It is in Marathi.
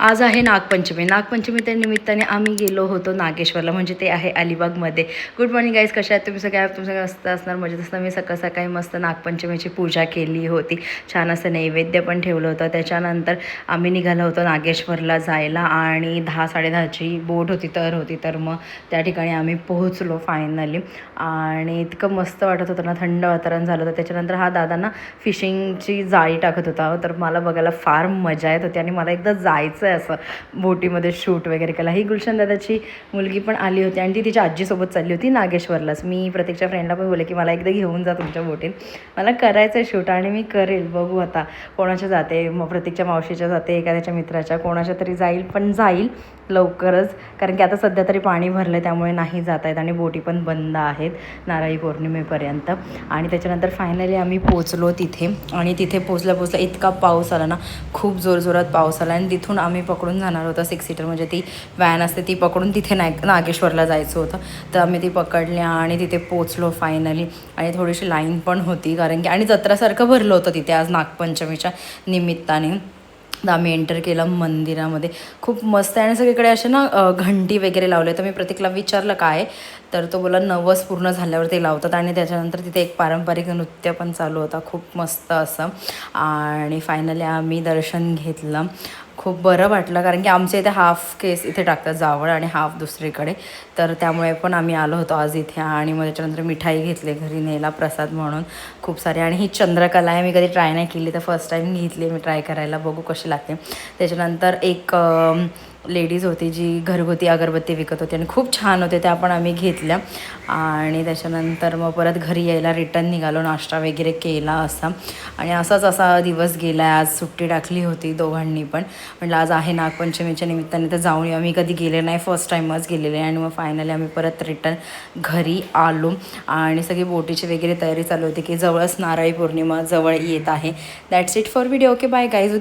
आज आहे नागपंचमी. नागपंचमी त्या निमित्ताने आम्ही गेलो होतो नागेश्वरला, म्हणजे ते आहे अलिबागमध्ये. गुड मॉर्निंग गाईज, कशा आहेत तुम्ही सगळ्या? तुम्ही सगळं मस्त असणार, मजेत असणार. मी सकाळ सकाळी मस्त नागपंचमीची पूजा केली होती, छान असं नैवेद्य पण ठेवलं होतं. त्याच्यानंतर आम्ही निघालो होतो नागेश्वरला जायला आणि 10-10:30ची बोट होती तर मग त्या ठिकाणी आम्ही पोहोचलो फायनली. आणि इतकं मस्त वाटत होतं ना, थंड वातावरण झालं होतं. त्याच्यानंतर हा दादा ना फिशिंगची जाळी टाकत होता, तर मला बघायला फार मजा येत होती आणि मला एकदा जायचं आहे असं बोटीमध्ये शूट वगैरे केला. ही गुलशन दादाची मुलगी पण आली होती आणि ती तिच्या आजीसोबत चालली होती नागेश्वरलाच. मी प्रत्येकच्या फ्रेंडला पण बोलले की मला एकदा घेऊन जा तुमच्या बोटीत, मला करायचं आहे शूट आणि मी करेल. बघू आता कोणाच्या जाते, मग प्रत्येकच्या मावशीच्या जाते, एखाद्याच्या मित्राच्या, कोणाच्या तरी जाईल लवकरच, कारण की आता सध्या तरी पाणी भरलं आहे त्यामुळे नाही जात आहेत आणि बोटी पण बंद आहेत नारळी पौर्णिमेपर्यंत. आणि त्याच्यानंतर फायनली आम्ही पोचलो तिथे आणि तिथे पोचल्या इतका पाऊस आला ना, खूप जोरजोरात पाऊस आला आणि तिथून आम्ही पकडून जाणार होतो 6 सीटर, म्हणजे ती व्हॅन असते ती पकडून तिथे नागेश्वरला जायचं होतं. तर आम्ही ती पकडल्या आणि तिथे पोचलो फायनली. आणि थोडीशी लाईन पण होती कारण की, आणि जत्रासारखं भरलं होतं तिथे आज नागपंचमीच्या निमित्ताने. तर आम्ही एंटर केलं मंदिरामध्ये. खूप मस्त आहे आणि सगळीकडे असे ना घंटी वगैरे लावले. तर मी प्रतीकला विचारलं काय, तर तो बोला नवस पूर्ण झाल्यावर ते लावतात. आणि त्याच्यानंतर तिथे एक पारंपरिक नृत्य पण चालू होता, खूप मस्त असं. आणि फायनली आम्ही दर्शन घेतलं. खूप बरं वाटलं कारण की आमच्या इथे हाफ केस इथे टाकतात जावळ आणि हाफ दुसरीकडे, तर त्यामुळे पण आम्ही आलो होतो आज इथे. आणि मग त्याच्यानंतर मिठाई घेतली घरी न्यायला प्रसाद म्हणून खूप सारे. आणि ही चंद्रकला आहे, मी कधी ट्राय नाही केली, तर फर्स्ट टाईम घेतली मी ट्राय करायला, बघू कशी लागते. त्याच्यानंतर एक लेडीज होती जी घरगुती अगरबत्ती विकत होती आणि खूप छान होते, त्या पण आम्ही घेतल्या. आणि त्याच्यानंतर मग परत घरी यायला रिटर्न निघालो, नाश्ता वगैरे केला असा. आणि असा दिवस गेला. आज सुट्टी टाकली होती दोघांनी पण, म्हटलं आज आहे नागपंचमीच्या निमित्ताने तर जाऊन येऊ. आम्ही कधी गेले नाही, फर्स्ट टाईमच गेलेले. आणि मग फायनली आम्ही परत रिटर्न घरी आलो आणि सगळी बोटीची वगैरे तयारी चालू होती की जवळच नारळी पौर्णिमा जवळ येत आहे. That's it for video. Okay bye guys.